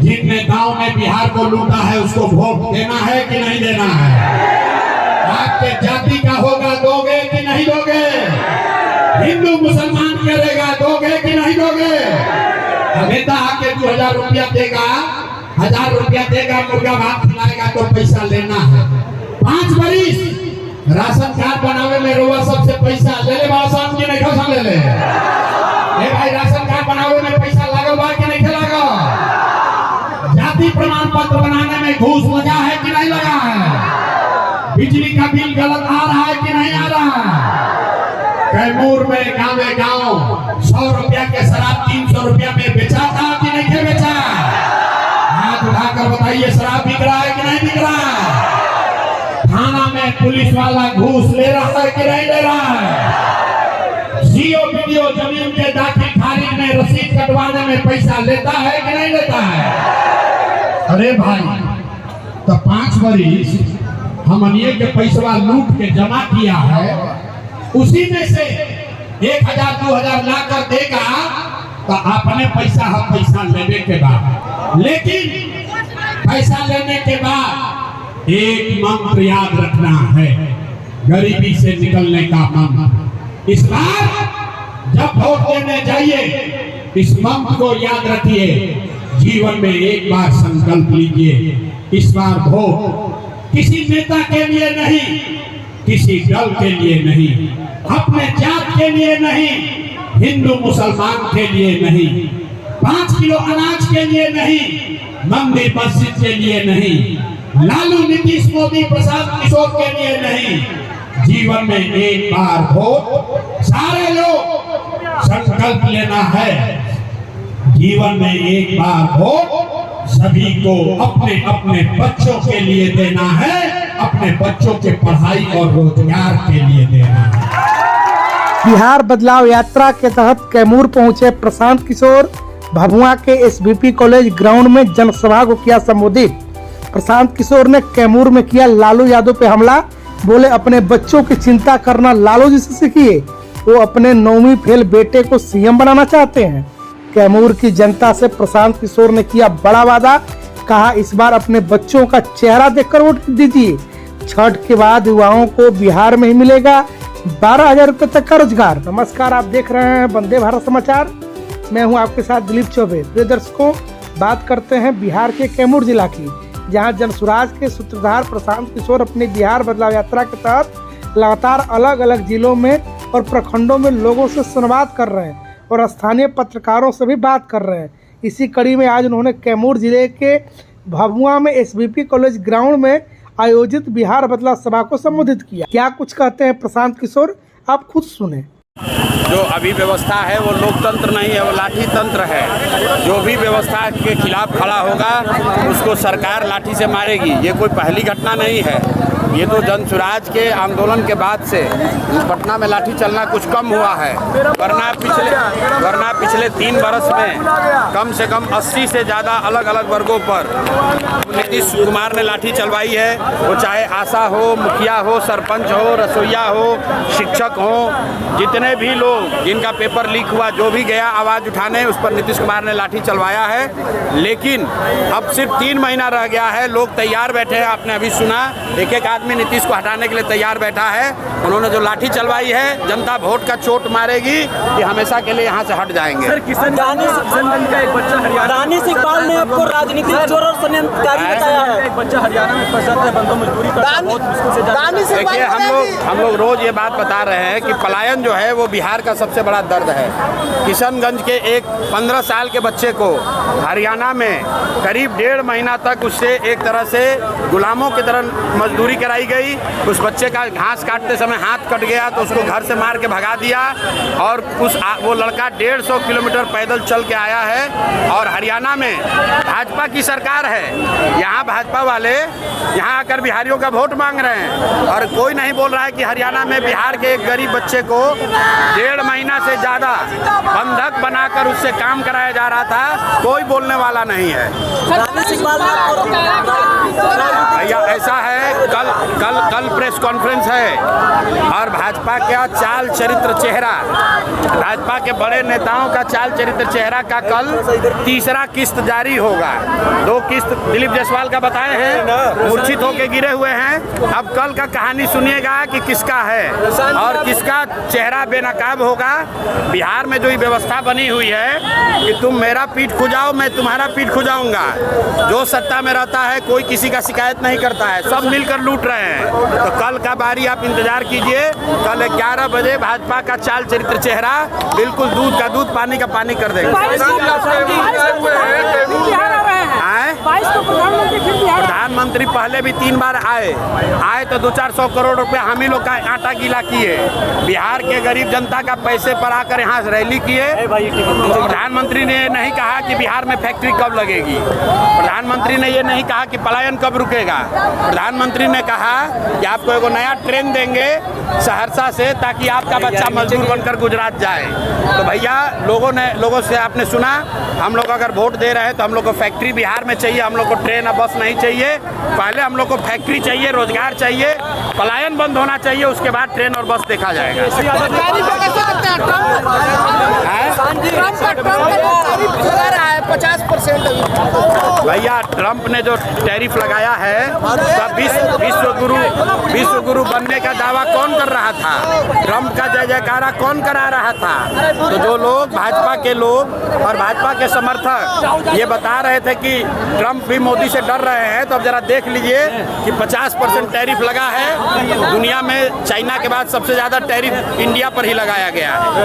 जिन नेताओं ने बिहार को लूटा है उसको वोट देना है कि नहीं देना है? आपके जाति का होगा, दोगे कि नहीं दोगे? हिंदू मुसलमान करेगा, दोगे कि नहीं दोगे? नेता आके 2000 रुपया देगा, 1000 रुपया देगा, मुर्गा भात खिलाएगा तो पैसा लेना है। 5 बरिस राशन कार्ड बनावे में रोवा सबसे पैसा ले ले बासान की नहीं खसा ले ले। भाई राशन कार्ड बनावे में पैसा लागल बा कि नहीं लगा? जाति प्रमाण पत्र बनाने में घूस लगा है कि नहीं लगा है? बिजली का बिल गलत आ रहा है कि नहीं आ रहा है? कैमूर में गाँव 100 रुपया के शराब 300 रुपया में बेचा था कि नहीं बेचा? हाथ उठाकर बताइए, शराब बिक रहा है कि नहीं बिक रहा है? थाना में पुलिस वाला घूस ले रहा है कि नहीं ले रहा है? सीओ वीडियो जमीन के दाखिल खारिज में रसीद कटवाने में पैसा लेता है कि नहीं लेता है? अरे भाई, तो 5 बरिस हमनिए के पैसा लूट के जमा किया है, उसी में से 1000 2000 ला कर देगा तो अपने पैसा लेने के बाद, लेकिन पैसा लेने के बाद एक मंत्र याद रखना है, गरीबी से निकलने का मंत्र। इस बार जब वोट देने जाइए इस मंत्र को याद रखिए, जीवन में एक बार संकल्प लीजिए, इस बार वोट किसी नेता के लिए नहीं, किसी दल के लिए नहीं, अपने जात के लिए नहीं, हिंदू मुसलमान के लिए नहीं, 5 किलो अनाज के लिए नहीं, मंदिर मस्जिद के लिए नहीं, लालू नीतीश मोदी प्रशांत किशोर के लिए नहीं, जीवन में एक बार वोट सारे लोग संकल्प लेना है, जीवन में एक बार वोट सभी को अपने अपने बच्चों के लिए देना है, अपने बच्चों के पढ़ाई और रोजगार के लिए देना है। बिहार बदलाव यात्रा के तहत कैमूर पहुंचे प्रशांत किशोर, भभुआ के एसबीपी कॉलेज ग्राउंड में जनसभा को किया संबोधित। प्रशांत किशोर ने कैमूर में किया लालू यादव पे हमला, बोले अपने बच्चों की चिंता करना लालू जी से सीखिए, वो अपने 9वीं फेल बेटे को सीएम बनाना चाहते हैं। कैमूर की जनता से प्रशांत किशोर ने किया बड़ा वादा, कहा इस बार अपने बच्चों का चेहरा देखकर वोट दीजिए। छठ के बाद युवाओं को बिहार में ही मिलेगा 12,000 रुपए तक का रोजगार। नमस्कार, आप देख रहे हैं वंदे भारत समाचार, मैं हूं आपके साथ दिलीप चौबे। प्रिय दर्शकों, बात करते हैं बिहार के कैमूर जिला की, जहां जनसुराज के सूत्रधार प्रशांत किशोर अपनी बिहार बदलाव यात्रा के तहत लगातार अलग अलग जिलों में और प्रखंडों में लोगों से संवाद कर रहे हैं और स्थानीय पत्रकारों से भी बात कर रहे हैं। इसी कड़ी में आज उन्होंने कैमूर जिले के भभुआ में एसबीपी कॉलेज ग्राउंड में आयोजित बिहार बदलाव सभा को संबोधित किया। क्या कुछ कहते हैं प्रशांत किशोर, आप खुद सुने। जो अभी व्यवस्था है वो लोकतंत्र नहीं है, वो लाठी तंत्र है। जो भी व्यवस्था के खिलाफ खड़ा होगा उसको सरकार लाठी से मारेगी। ये कोई पहली घटना नहीं है, ये तो जनसुराज के आंदोलन के बाद से पटना में लाठी चलना कुछ कम हुआ है, वरना पिछले 3 बरस में कम से कम 80 से ज़्यादा अलग अलग वर्गों पर नीतीश कुमार ने लाठी चलवाई है। वो चाहे आशा हो, मुखिया हो, सरपंच हो, रसोईया हो, शिक्षक हो, जितने भी लोग जिनका पेपर लीक हुआ, जो भी गया आवाज़ उठाने, उस पर नीतीश कुमार ने लाठी चलवाया है। लेकिन अब सिर्फ 3 महीना रह गया है, लोग तैयार बैठे हैं। आपने अभी सुना, एक आदमी नीतीश को हटाने के लिए तैयार बैठा है। उन्होंने जो लाठी चलवाई है, जनता वोट का चोट मारेगी कि हमेशा के लिए यहाँ से हट जाएंगे। सर, किशनगंज का एक बच्चा हरियाणा, रानीश इकबाल ने आपको राजनीतिक चोर और षड्यंत्रकारी बताया है। एक बच्चा हरियाणा में फंसा है, बंधुआ मजदूरी करता है, बहुत मुश्किल से जाता है। देखिए, हम लोग रोज ये बात बता रहे हैं कि पलायन जो है वो बिहार का सबसे बड़ा दर्द है। किशनगंज के एक 15 साल के बच्चे को हरियाणा में करीब 1.5 महीना तक उससे एक तरह से गुलामों की तरह मजदूरी कराई गई। उस बच्चे का घास काटते समय हाथ कट गया तो उसको घर से मार के भगा दिया, और वो लड़का 150 किलोमीटर पैदल चल के आया है। और हरियाणा में भाजपा की सरकार है, यहाँ भाजपा वाले यहाँ आकर बिहारियों का वोट मांग रहे हैं, और कोई नहीं बोल रहा है कि हरियाणा में बिहार के एक गरीब बच्चे को 1.5 महीना से ज़्यादा बंधक बनाकर उससे काम कराया जा रहा था। कोई बोलने वाला नहीं है। भैया ऐसा है, कल प्रेस कॉन्फ्रेंस है और भाजपा का चाल चरित्र चेहरा, भाजपा के बड़े नेताओं का चाल चरित्र चेहरा का कल तीसरा किस्त जारी होगा। 2 किस्त दिलीप जायसवाल का बताए हैं, मूर्छित होकर गिरे हुए हैं। अब कल का कहानी सुनिएगा कि किसका है और किसका चेहरा बेनकाब होगा। बिहार में जो ये व्यवस्था बनी हुई है कि तुम मेरा पीठ खुजाओ, मैं तुम्हारा पीठ खुजाऊंगा। जो सत्ता में रहता है कोई किसी का शिकायत नहीं करता है, सब मिलकर लूट रहे हैं। तो कल का बारी आप इंतजार कीजिए। कल 11 बजे भाजपा का चाल चरित्र चेहरा बिल्कुल दूध का दूध पानी का पानी कर देगा। प्रधानमंत्री पहले भी 3 बार आए तो 200-400 करोड़ रुपए हम ही लोग का आटा गीला किए। बिहार के गरीब जनता का पैसे पर आकर यहाँ रैली किए। प्रधानमंत्री ने नहीं कहा कि बिहार में फैक्ट्री कब लगेगी, प्रधानमंत्री ने ये नहीं कहा कि पलायन कब रुकेगा। प्रधानमंत्री ने कहा कि आपको एगो नया ट्रेन देंगे सहरसा से, ताकि आपका बच्चा मजदूर बनकर गुजरात जाए। तो भैया लोगों से आपने सुना, हम लोग अगर वोट दे रहे हैं तो हम लोग को फैक्ट्री बिहार में चाहिए, हम लोग को ट्रेन और बस नहीं चाहिए। पहले हम लोग को फैक्ट्री चाहिए, रोजगार चाहिए, पलायन बंद होना चाहिए, उसके बाद ट्रेन और बस देखा जाएगा। भैया ट्रंप ने जो टैरिफ लगाया है, तब विश्व गुरु बनने का दावा कौन कर रहा था? ट्रंप का जय जयकारा कौन करा रहा था? तो जो लोग भाजपा के लोग और भाजपा के समर्थक ये बता रहे थे कि ट्रंप भी मोदी से डर रहे हैं, तो अब जरा देख लीजिए कि 50% टैरिफ लगा है। दुनिया में चाइना के बाद सबसे ज़्यादा टैरिफ इंडिया पर ही लगाया गया है।